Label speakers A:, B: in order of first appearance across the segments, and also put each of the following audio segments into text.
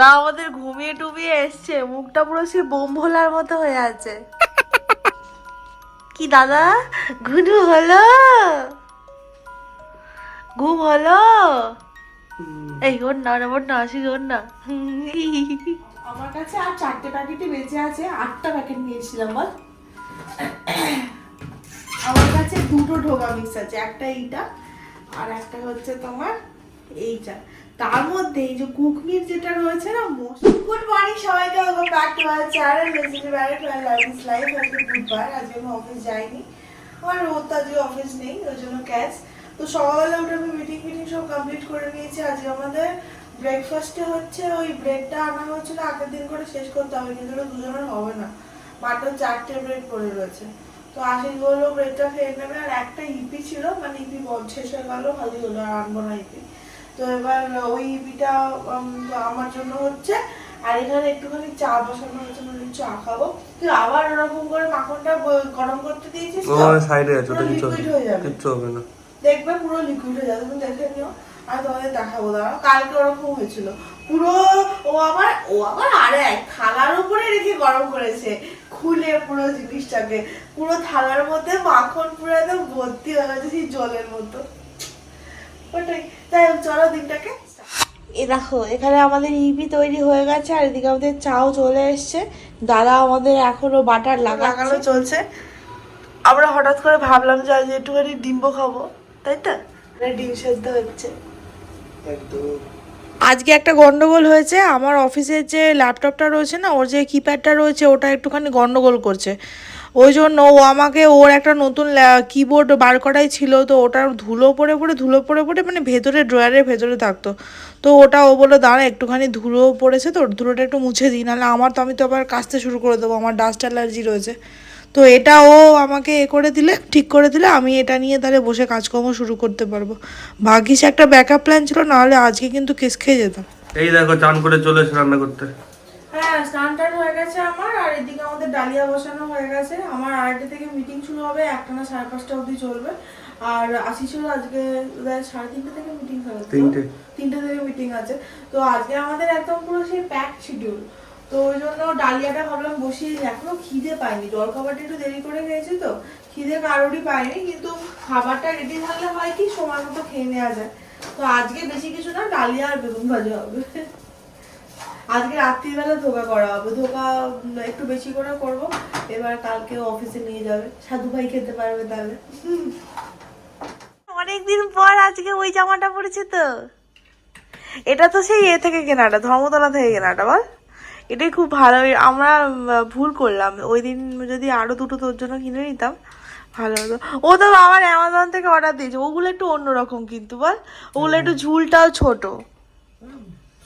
A: আমাদের ঘুমিয়ে টুমিয়ে এসছে, মুখটা পুরো সে বোম ভোলার মতো হয়ে আছে। কি দাদা, ঘুনু হলো? ঘুম হলো? এই ওর না, ওর না, আসি ওর না। আমার কাছে আর 4টে প্যাকেটে বেঁচে আছে, 8টা প্যাকেট নিয়েছিলাম বল। আমার কাছে 2টো ঢোকা মিক্স আছে, একটা এইটা আর একটা হচ্ছে তোমার এইটা। তার মধ্যে এই যে কুকমির যেটা রয়েছে না, গুড মর্নিং সবাইকে, welcome back to my channel basically married my life is life. আজকে বুধবার, আজকে আমি অফিস যাইনি, আমার রোজ আজকে অফিস নেই, ওই জন্য ক্যাশ। তো সকালবেলা উঠে আমি মিটিং সব কমপ্লিট করে নিয়েছি। আজকে আমাদের ব্রেকফাস্টে হচ্ছে ওই ব্রেডটা আনা হয়েছিল, আগের দিন করে শেষ করতে হবে, কিন্তু ওটা দুজনের হবে না, মাত্র 4টে ব্রেড পড়ে রয়েছে। তো আশিস বললো ব্রেডটা খেয়ে নেবে, আর একটা ইপি ছিল, মানে ইপি শেষ হয়ে গেল, খালি হলো, আর আনবো না ইপি। তো এবার ওই ইপিটা আমার জন্য হচ্ছে, আর এখানে একটুখানি চা বসানো হয়েছে, মানে চা খাবো। তুই আবার ওরকম করে মাখনটা গরম করতে দিয়েছিস তো,
B: সাইডে আছে, ওটা
A: লিকুইড হয়ে যাবে,
B: কিচ্ছু হবে না,
A: দেখবে পুরো লিকুইড হয়ে যাবে, তুমি দেখে নিও। আমি তোমাদের দেখাবো, দাঁড়াও। কালকে ওরকম হয়েছিল পুরো, ও আবার আরে এক থালার উপরে রেখে গরম করেছে, খুলে পুরো জিনিসটাকে, পুরো থালার মধ্যে মাখন পুরো একদম ভর্তি হয়ে গেছে সেই জলের মতো। ওটাই, তাই চলো দিনটাকে। এ দেখো, এখানে আমাদের ইপি তৈরি হয়ে গেছে, আর এদিকে আমাদের চাও চলে এসছে। দাদা আমাদের এখনো বাটার লাগানো চলছে। আমরা হঠাৎ করে ভাবলাম যে আজ একটুখানি ডিম্বো খাবো, তাই তো ডিম সেদ্ধ হচ্ছে। আজকে একটা গন্ডগোল হয়েছে, আমার অফিসের যে ল্যাপটপটা রয়েছে না, ওর যে কিপ্যাডটা রয়েছে ওটা একটুখানি গন্ডগোল করছে। ওই জন্য ও আমাকে ওর একটা নতুন কিবোর্ড বার করাই ছিল, তো ওটার ধুলো পড়ে মানে ভেতরে ড্রয়ারের ভেতরে থাকতো। তো ওটা ও বললো দাঁড়া একটুখানি ধুলো পড়েছে, তো ধুলোটা একটু মুছে দিই, নাহলে আমি তো আবার কাচতে শুরু করে দেবো, আমার ডাস্ট অ্যালার্জি রয়েছে। তো এটা ও আমাকে করে দিলে, ঠিক করে দিলে, আমি এটা নিয়ে তাহলে বসে কাজকর্ম শুরু করতে পারবো। ভাগ্যিস একটা ব্যাকআপ প্ল্যান ছিল, নাহলে আজকে কিন্তু কেস খেয়ে যেতাম।
B: এই দেখো চান করে চলে এসে রান্না করতে।
A: হ্যাঁ, স্নান টান হয়ে গেছে আমার, আর এদিকে আমাদের ডালিয়া বসানো হয়ে গেছে। আমার 8টে থেকে মিটিং শুরু হবে, 1টা না 5:30 অবধি চলবে। আর আশিসের আজকে 3:30 থেকে মিটিং হবে, 3টে থেকে মিটিং আছে। তো আজকে আমাদের একদম পুরো সেই প্যাক শিডিউল। তো ওই জন্য ডালিয়াটা ভাবলাম বসিয়ে, এখনো খিদে পাইনি, জল খাবারটা একটু দেরি করে খেয়েছি, তো খিদে কারোরই পাইনি, কিন্তু খাবারটা রেডি থাকলে হয় কি সময় মতো খেয়ে নেওয়া যায়। তো আজকে বেশি কিছু না, ডালিয়া আর বেগুন ভাজা হবে। আজকে রাত্রিবেলা ধোকা করা হবে, ধোকা একটু বেশি করে করব। এবার কালকে অফিসে নিয়ে যাবে, সাধু ভাই খেতে পারবে তাহলে। অনেকদিন পর আজকে ওই জামাটা পরেছে তো, এটা তো সেই থেকে কেনাটা, ধর্মতলা থেকে কেনাটা বল। এটাই খুব ভালো। আমরা ভুল করলাম, ওই দিন যদি আরো 2টো তোর জন্য কিনে নিতাম ভালো হতো। ও তো আমার অ্যামাজন থেকে অর্ডার দিয়েছে, ওগুলো একটু অন্যরকম কিন্তু বল, ওগুলো একটু ঝুলটাও ছোট।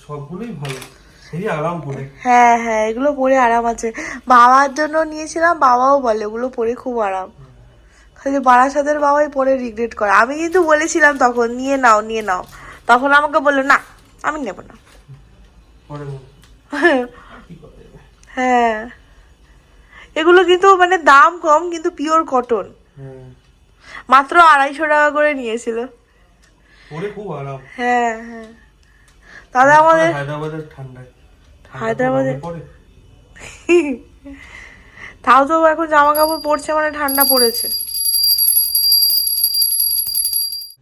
B: সবগুলোই ভালো, সেই আরাম পড়ে।
A: হ্যাঁ হ্যাঁ, এগুলো পরে আরাম আছে। বাবার জন্য নিয়েছিলাম, বাবাও বলে ওগুলো পরে খুব আরাম। খালি বারাসাতের বাবাই পরে রিগ্রেট করে। আমি কিন্তু বলেছিলাম তখন নিয়ে নাও নিয়ে নাও, তখন আমাকে বললো না আমি নেব না। হ্যাঁ, এগুলো কিন্তু মানে দাম কম, কিন্তু পিওর কটন, মাত্র 250 টাকা করে নিয়েছিল।
B: খুব আরাম।
A: হ্যাঁ হ্যাঁ, দাদা আমাদের
B: হায়দ্রাবাদের ঠান্ডায়,
A: হায়দ্রাবাদে তাও তো এখন জামা কাপড় পরছে মানে ঠান্ডা পড়েছে।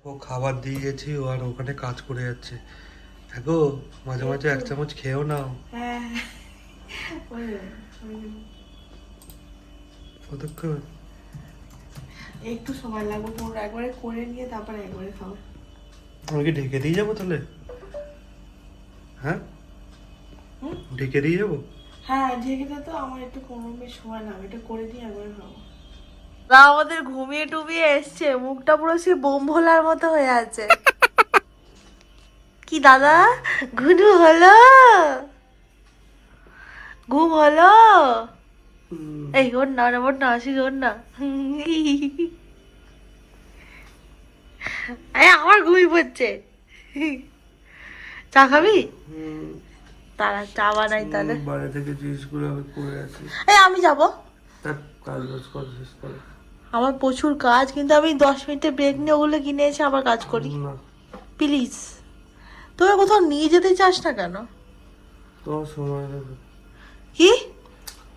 B: ও খাবার দিয়ে গেছি, ও আর ওখানে কাজ করে যাচ্ছে। দেখো মাঝে মাঝে 1 চামচ খেয়েও নাও।
A: হ্যাঁ,
B: কতক্ষণ?
A: একটু সময় লাগবে, তোমরা একবারে করে নিয়ে তারপরে একবারে খাবো।
B: আমি কি ঢেকে দিয়ে যাবো তাহলে? হ্যাঁ, ঢেকে দিয়ে যাবো।
A: হ্যাঁ ঢেকে দে, তো আমার একটু কোনো বেশ সময় লাগবে, এটা করে নিয়ে একবারে খাবো। আমাদের ঘুমিয়ে টুমিয়ে এসছে, মুখটা পুরো সে বোম ভোলার মতো হয়ে আছে। কি দাদা, ঘুনু হলো? ঘুম হলো? এই ওর না, ওর না, আসি ওর না। আমার ঘুমিয়ে পড়ছে। চা খাবি? তারা চা বানাই তাহলে।
B: বাইরে থেকে জিনিসগুলো আমি করে আছি।
A: এই আমি যাবো,
B: তার কাজ বাজ কর, শেষ কর।
A: আমার প্রচুর কাজ, কিন্তু আমি 10 মিনিটের ব্রেক নিয়ে ওগুলো কিনে এসে আবার কাজ করি।
B: না,
A: প্লিজ, তোরা কোথাও নিয়ে যেতে চাস না কেন?
B: তোমার সময় লাগবে।
A: কি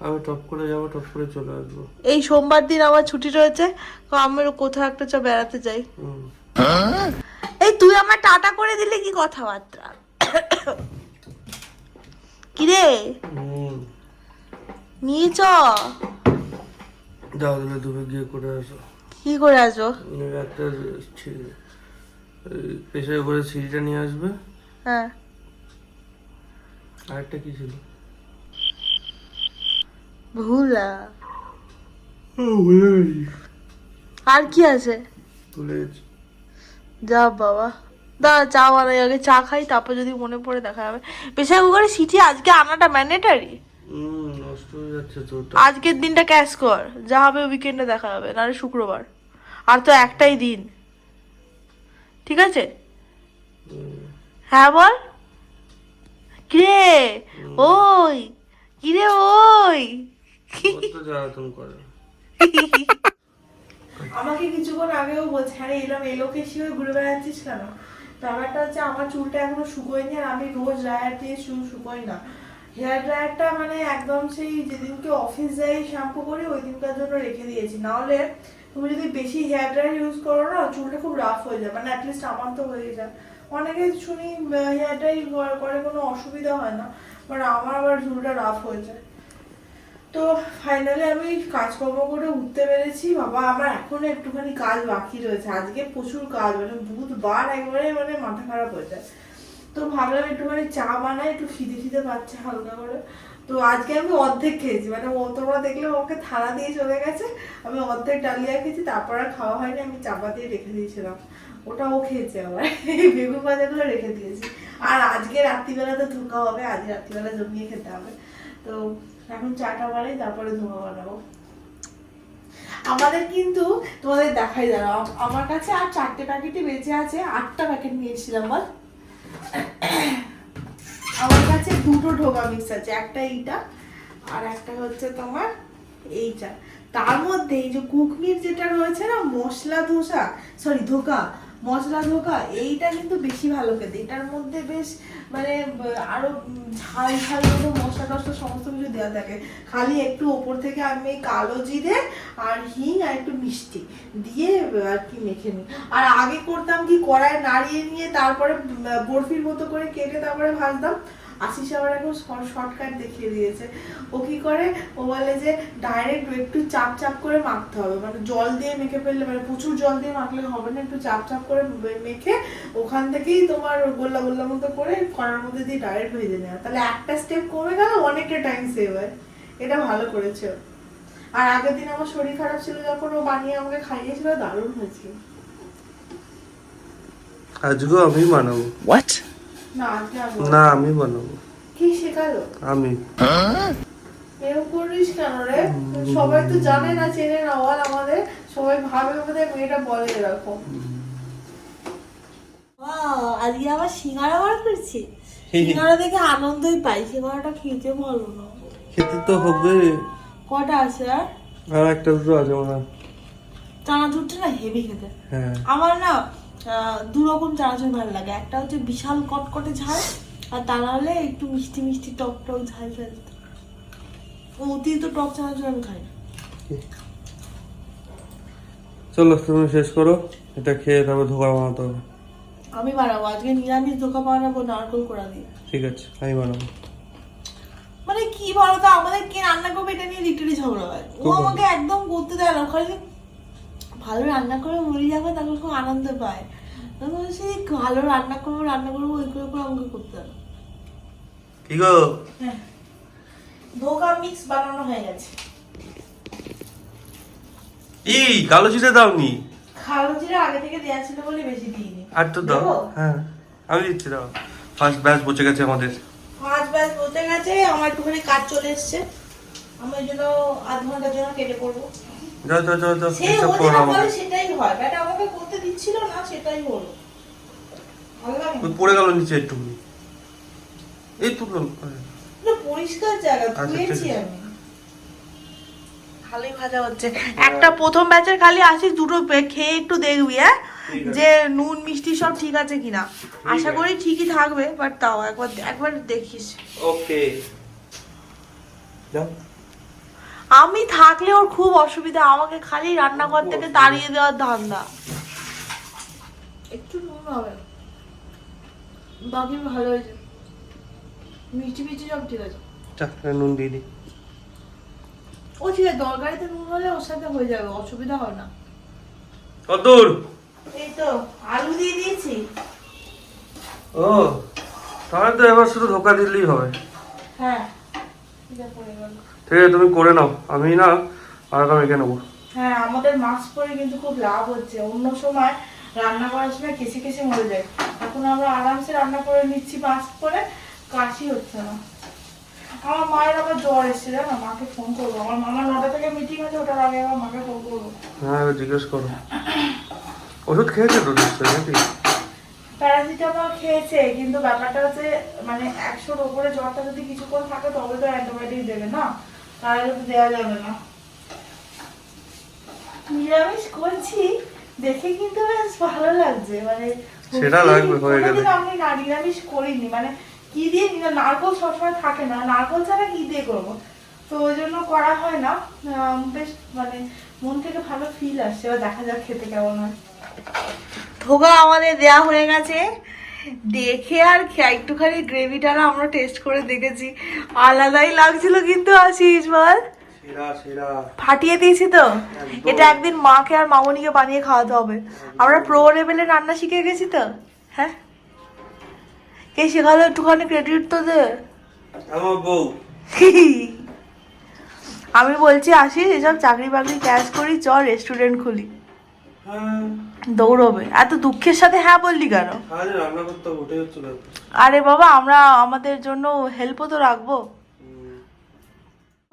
B: আমি টপ করে যাবো, টপ করে চলে আসবো।
A: এই সোমবার দিন আমার ছুটি রয়েছে, তো আমরা কোথাও একটা বেড়াতে যাই। এই তুই আমার টাটা করে দিলে কি কথাবার্তা? কিরে নিয়ে চ।
B: যাও তাহলে তুমি গিয়ে করে আসো।
A: কি করে আসবো?
B: একটা প্রেশারে করে সিঁড়িটা নিয়ে আসবে।
A: হ্যাঁ,
B: আরেকটা কি ছিল?
A: ভুলা।
B: ভুলে গেছি।
A: আর কি আছে?
B: ভুলে গেছি।
A: যা বাবা, দাঁড়া চা বানাই, আগে চা খাই, তারপর যদি মনে পড়ে দেখা যাবে। প্রেশার কুকারে সিটি আজকে আনাটা ম্যান্ডেটারি।
B: নষ্ট হয়ে যাচ্ছে তো।
A: আজকের দিনটা ক্যাশ কর, যা হবে উইকেন্ডে দেখা হবে, নাহলে শুক্রবার। আর তো একটাই দিন, ঠিক আছে? হ্যাঁ বল। কিরে ওই, কিরে ওই।
B: জ্বালাতন করে।
A: আমাকে কিছুক্ষণ আগেও বলছে, আরে এলাম এলোকে শিওর ঘুরে বেড়াচ্ছিস কেন? ব্যাপারটা হচ্ছে আমার চুলটা এখনো শুকোয়নি, আর আমি রোজ ড্রায়ার দিয়ে চুল শুকোই না। হেয়ার ড্রায়ারটা মানে একদম সেই যেদিনকে অফিস যাই শ্যাম্পু করি ওই দিনকার জন্য রেখে দিয়েছি, নাহলে তুমি যদি বেশি হেয়ার ড্রায়ার ইউজ করো না চুলটা খুব রাফ হয়ে যায়, মানে অ্যাটলিস্ট আমার তো হয়ে যায়। অনেকে শুনি হেয়ার ড্রায়ার করে কোনো অসুবিধা হয় না, বাট আমার আবার চুলটা রাফ হয়ে যায়। তো ফাইনালি আমি কাজকর্ম করে উঠতে পেরেছি। বাবা আমার এখনো একটুখানি কাজ বাকি রয়েছে, আজকে প্রচুর কাজ, মানে বুধবার একবারে মানে মাথা খারাপ হয়ে যায়। তো ভাবলাম একটুখানি চা বানাই, একটু খিদে খিদে পাচ্ছে হালকা করে। তো আজকে আমি অর্ধেক খেয়েছি, মানে ও তোমরা দেখলে ওকে থালা দিয়ে চলে গেছে, আমি অর্ধেক ডালিয়া খেয়েছি, তারপর আর খাওয়া হয়নি, আমি চাপা দিয়ে রেখে দিয়েছিলাম, ওটা ও খেয়েছে আবার। বেগুন ভাজাগুলো রেখে দিয়েছি। আর আজকে রাত্রিবেলা তো ধোকা হবে, আজকে রাত্রিবেলা জমিয়ে খেতে হবে। তো এখন চাটা বানাই, তারপরে ধোঁয়া বানাবো। আমাদের কিন্তু তোমাদের দেখাই দাঁড়াও, আমার কাছে আর 4টে প্যাকেটই বেঁচে আছে, 8টা প্যাকেট নিয়েছিলাম বল। আমার কাছে 2টো ঢোকা মিক্স আছে, একটা এইটা আর একটা হচ্ছে তোমার এইটা। তার মধ্যে এই যে কুকমির যেটা রয়েছে না, মশলা ধোসা, সরি ধোকা, মশলা ধোকা, এইটা কিন্তু বেশি ভালো খেতে। এটার মধ্যে বেশ মানে আরো ঝাল ঝাল মতো মশলা টশলা সমস্ত কিছু দেওয়া থাকে, খালি একটু ওপর থেকে আমি কালো জিরে আর হিং আর একটু মিষ্টি দিয়ে আর কি মেখে নিই। আর আগে করতাম কি, কড়াই নাড়িয়ে নিয়ে তারপরে বরফির মতো করে কেটে তারপরে ভাজতাম। আশিস আবার এখন শর্টকাট দেখিয়ে দিয়েছে। ও কি করে, ও বলে যে ডাইরেক্ট একটু চাপ চাপ করে মাখতে হবে, মানে জল দিয়ে মেখে ফেললে, মানে প্রচুর জল দিয়ে মাখলে হবে না, একটু চাপ চাপ করে মেখে ওখান থেকেই তোমার গোল্লা গোল্লা মতো করে কড়ার মধ্যে দিয়ে ডাইরেক্ট ভেজে নেওয়া, তাহলে একটা স্টেপ কমে গেল, অনেকটা টাইম সেভ হয়। এটা ভালো করেছে। আর আগের দিন আমার শরীর খারাপ ছিল যখন ও বানিয়ে আমাকে খাইয়েছিল, দারুণ হয়েছিল।
B: আজকে আমি বানাবো।
C: What?
A: না আজকে
B: না আমি বানাবো।
A: কি শেখালো?
B: আমি
A: এরকম করিস কেন রে? সবাই তো জানে না, চেনে না, বল আমাদের সবাই ভাবে আমাদের মেয়েটা বলে এরকম। আজকে আবার সিঙ্গারা বার করছি, সিঙ্গারা দেখে আনন্দই পাই, সিঙ্গারাটা খেতে ভালো না।
B: খেতে তো হবে।
A: কটা আছে আর?
B: আর একটা দুটো আছে মনে হয়।
A: চানাচুরটা না হেভি খেতে।
B: হ্যাঁ
A: আমার না 2 রকম চানাচুর ভালো লাগে, একটা হচ্ছে বিশাল কটকটে ঝাল, আর তা নাহলে একটু মিষ্টি মিষ্টি টক টক ঝাল ঝাল। অতিরিক্ত টক চানাচুর আমি খাই না।
B: চলো তুমি শেষ করো, এটা খেয়ে তারপর ধোকা বানাতে হবে।
A: আমি বানাবো আজকে নিরামিষ ধোকা বানাবো, নারকেল কোড়া দিয়ে।
B: ঠিক আছে আমি বানাবো।
A: মানে কি বলতো, আমাদের কে রান্না করবে এটা নিয়ে লিটারি ঝগড়া হয়। ও আমাকে একদম করতে দেয় না, খালি ভালো রান্না করে মরি যাবে, তারপর খুব আনন্দ পায়। বলছি ভালো রান্না করবো ওই করে করে আমাকে করতে হবে।
B: কি গো?
A: হ্যাঁ, ধোকা মিক্স বানানো হয়ে গেছে।
B: এই কালো জিরে দাওনি?
A: কালো জিরা আগে থেকে দেওয়া ছিল বলে বেশি দিইনি।
B: আর তো দাও। হ্যাঁ আমি দিচ্ছি, দাও। ফার্স্ট ব্যাচ বসে গেছে আমাদের।
A: 5 ব্যাচ বলতে গেছে, আমার একটুখানি কাজ চলে এসছে, আমি ওই জন্য আধ ঘন্টার জন্য কেটে পড়বো।
B: যাও যাও যাও যাও,
A: সে
B: এসব
A: ও
B: করো
A: যেটা
B: আমাকে।
A: বলে সেটাই হয়, ব্যাটা আমাকে করতে দিচ্ছিল না, সেটাই হলো। ভালো লাগে না?
B: ওই পড়ে গেল নিচে একটুখানি, এই তুললাম।
A: না, পরিষ্কার জায়গা
B: আচ্ছা,
A: ধুয়েছি
B: ঠিক আছে।
A: আমি। খালি ভাজা হচ্ছে একটা, প্রথম ব্যাচের খালি আসিস, 2টো খেয়ে একটু দেখবি, হ্যাঁ
B: ঠিক আছে।
A: যে নুন মিষ্টি সব ঠিক আছে কিনা। আশা
B: আছে।
A: করি ঠিকই থাকবে, বাট তাও একবার দেখিস।
B: ওকে যাও।
A: আমি থাকলে ওর খুব অসুবিধা, আমাকে খালি রান্নাঘর থেকে তাড়িয়ে দেওয়ার ধান্দা। একটু নুন হবে, বাকি ভালো হয়েছে, মিষ্টি মিষ্টি সব ঠিক আছে।
B: নুন দিয়ে দিই।
A: ও ঠিক আছে, তরকারিতে নুন হলে ওর সাথে হয়ে যাবে, অসুবিধা হয় না।
B: কতদূর?
A: এই তো আলু দিয়ে দিয়েছি।
B: ও তাহলে তো এবার শুধু ধোকা দিলেই হবে।
A: হ্যাঁ এটা পড়ে গেল।
B: ঠিক আছে তুমি করে নাও, আমি না আর মেখে নেবো।
A: হ্যাঁ আমাদের মাস্ক পরে কিন্তু খুব লাভ হচ্ছে, অন্য সময় রান্না করার সময় কেসে কেসে মরে যায়, এখন আমরা আরামসে রান্না করে নিচ্ছি মাস্ক পরে, কাশি হচ্ছে না। আমার মায়ের আবার জ্বর এসেছে জানো, মাকে ফোন করবো, আমার মামার 9টা থেকে মিটিং আছে, ওটার আগে আমার মাকে ফোন করবো।
B: হ্যাঁ এবার জিজ্ঞেস করো। ওষুধ খেয়েছে তো নিশ্চয়ই নাকি?
A: প্যারাসিটামল খেয়েছে, কিন্তু ব্যাপারটা হচ্ছে মানে 100-র উপরে জ্বরটা যদি কিছুক্ষণ থাকে তবে তো অ্যান্টিবায়োটিক দেবে না, তাহলে তো দেওয়া যাবে না। নিরামিষ করছি দেখে কিন্তু বেশ ভালো লাগছে, মানে
B: সেটা লাগবে হয়ে গেলে।
A: কোনোদিন আমি না নিরামিষ করিনি, মানে কি দিয়ে নারকোল সবসময় থাকে না, নারকোল ছাড়া কি দিয়ে করবো, তো ওই জন্য করা হয় না। বেশ মানে মন থেকে ভালো ফিল আসছে, এবার দেখা যাক খেতে কেমন হয়। ধোগা আমাদের দেয়া হয়ে গেছে, দেখে আর একটুখানি গ্রেভিটা না আমরা টেস্ট করে দেখেছি, আলাদাই লাগছিল কিন্তু। আসিস বল,
B: সেরা সেরা।
A: ফাটিয়ে দিয়েছি তো।
B: একদম।
A: এটা একদিন মাকে আর মামনিকে বানিয়ে খাওয়াতে হবে, আমরা প্রো লেভেলে রান্না শিখে গেছি তো। হ্যাঁ কে শেখালো, একটুখানি ক্রেডিট তো দে।
B: আমার বউ।
A: আমি বলছি আসিস, এসব চাকরি বাকরি ক্যাশ করি, চ রেস্টুরেন্ট খুলি।
B: হ্যাঁ
A: দৌড়বে, এত দুঃখের সাথে হ্যাঁ বললি কেন?
B: আরে রান্না করতে হবে, ওটাই হচ্ছে ব্যাপার।
A: আরে বাবা আমরা আমাদের জন্য হেল্পও তো রাখবো।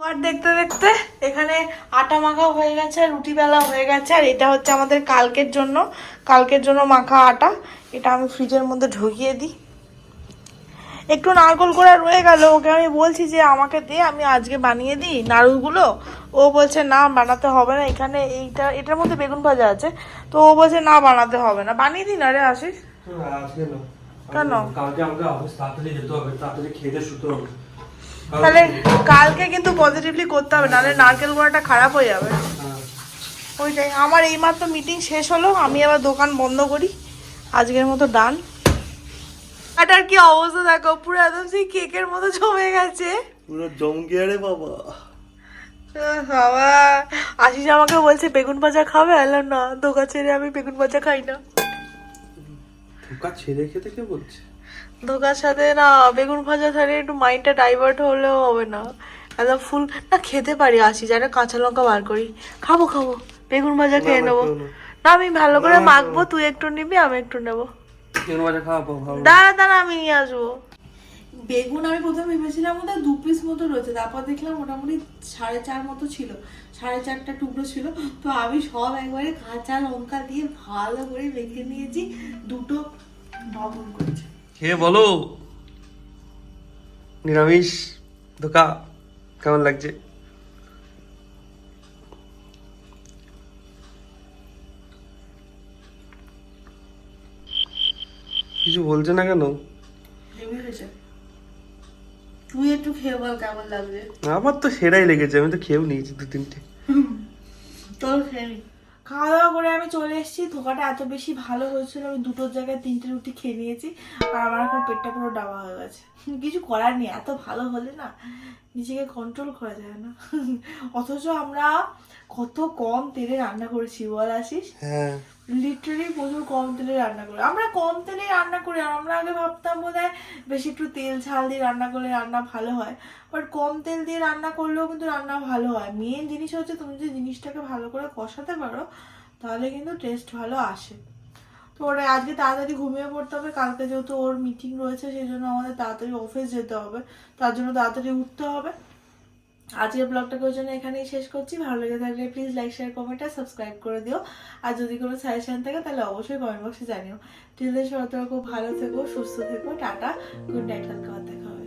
A: আর দেখতে দেখতে এখানে আটা মাখা হয়ে গেছে, আর রুটি বেলা হয়ে গেছে, আর এটা হচ্ছে আমাদের কালকের জন্য মাখা আটা। এটা আমি ফ্রিজের মধ্যে ঢুকিয়ে দিই। একটু নারকোল করে রয়ে গেল, ওকে আমি বলছি যে আমাকে দে, আমি আজকে বানিয়ে দিই নাড়ুগুলো। ও বলছে না বানাতে হবে না, এখানে এটার মধ্যে বেগুন ভাজা আছে, তো ও বলছে না বানাতে হবে না, বানিয়ে দিই না রে আসিস।
B: আজকে না।
A: কেন?
B: কালকে আমাকে অফিস তাড়াতাড়ি যেতে হবে, তাড়াতাড়ি খেতে শুতে হবে।
A: তাহলে কালকে কিন্তু পজিটিভলি করতে হবে, নাহলে নারকেল গোড়াটা খারাপ হয়ে যাবে।
B: হ্যাঁ।
A: ওইটাই, আমার এইমাত্র মিটিং শেষ হলো, আমি আবার দোকান বন্ধ করি আজকের মতো, ডান। আটার কি অবস্থা দেখো, পুরো একদম সেই কেকের মতো জমে গেছে।
B: পুরো জম গিয়ে রে বাবা।
A: বাবা আশিস আমাকে বলছে বেগুন ভাজা খাবে, এলাম না, দোকান ছেড়ে আমি বেগুন ভাজা খাই না।
B: ধোকা ছেড়ে খেতে কে বলছে?
A: ধোকার সাথে না, বেগুন ভাজা ছাড়ে একটু মাইন্ডটা ডাইভার্ট হলেও হবে না, একদম ফুল না খেতে পারি। আসিস একটা কাঁচা লঙ্কা বার করি, খাবো বেগুন ভাজা খেয়ে নেবো। না আমি ভালো করে মাখবো, তুই একটু নিবি আমি একটু নেবো।
B: বেগুন ভাজা খাওয়াবো,
A: দাঁড়া আমি নিয়ে আসবো। বেগুন আমি প্রথমে ভেবেছিলাম ওটা 2 পিস মতো রয়েছে, তারপর দেখলাম মোটামুটি 4.5 মতো ছিল, 4.5টা টুকরো ছিল, তো আমি সব একবারে কাঁচা লঙ্কা দিয়ে ভালো করে মেখে নিয়েছি, দুটো বাবুল করেছে।
B: খেয়ে বলো নিরামিষ ধোকা কেমন লাগছে? কিছু বলছে না কেন?
A: তুই একটু খেয়ে বল কেমন লাগছে।
B: আমার তো সেরাই লেগেছে, আমি তো খেয়েও নিয়েছি 2-3টে।
A: তোর খেয়ে নি। খাওয়া দাওয়া করে আমি চলে এসেছি, ধোকাটা এত বেশি ভালো হয়েছিল, আমি দুটোর জায়গায় 3টে রুটি খেয়ে নিয়েছি, আর আমার এখন পেটটা পুরো ডাবা হয়ে গেছে। কিছু করার নেই, এত ভালো হলে না নিজেকে কন্ট্রোল করা যায় না। অথচ আমরা কত কম তেলে রান্না করেছি বল আসিস।
B: হ্যাঁ
A: লিটারালি প্রচুর কম তেলে রান্না করি আমরা, কম তেলে রান্না করি। আর আমরা আগে ভাবতাম বোধহয় বেশি একটু তেল ঝাল দিয়ে রান্না করলে রান্না ভালো হয়, বাট কম তেল দিয়ে রান্না করলেও কিন্তু রান্না ভালো হয়। মেন জিনিস হচ্ছে তুমি যদি জিনিসটাকে ভালো করে কষাতে পারো তাহলে কিন্তু টেস্ট ভালো আসে। তো ওরা আজকে তাড়াতাড়ি ঘুমিয়ে পড়তে হবে, কালকে যেহেতু ওর মিটিং রয়েছে সেই জন্য আমাদের তাড়াতাড়ি অফিস যেতে হবে, তার জন্য তাড়াতাড়ি উঠতে হবে। আজকের ব্লগটাকে ওই জন্য এখানেই শেষ করছি। ভালো লেগে থাকলে প্লিজ লাইক শেয়ার কমেন্ট আর সাবস্ক্রাইব করে দিও, আর যদি কোনো সাজেশন থাকে তাহলে অবশ্যই কমেন্ট বক্সে জানিও। টিল দেন সবাই খুব ভালো থেকো, সুস্থ থেকো, টাটা, গুড নাইট, কালকে আবার দেখা হবে।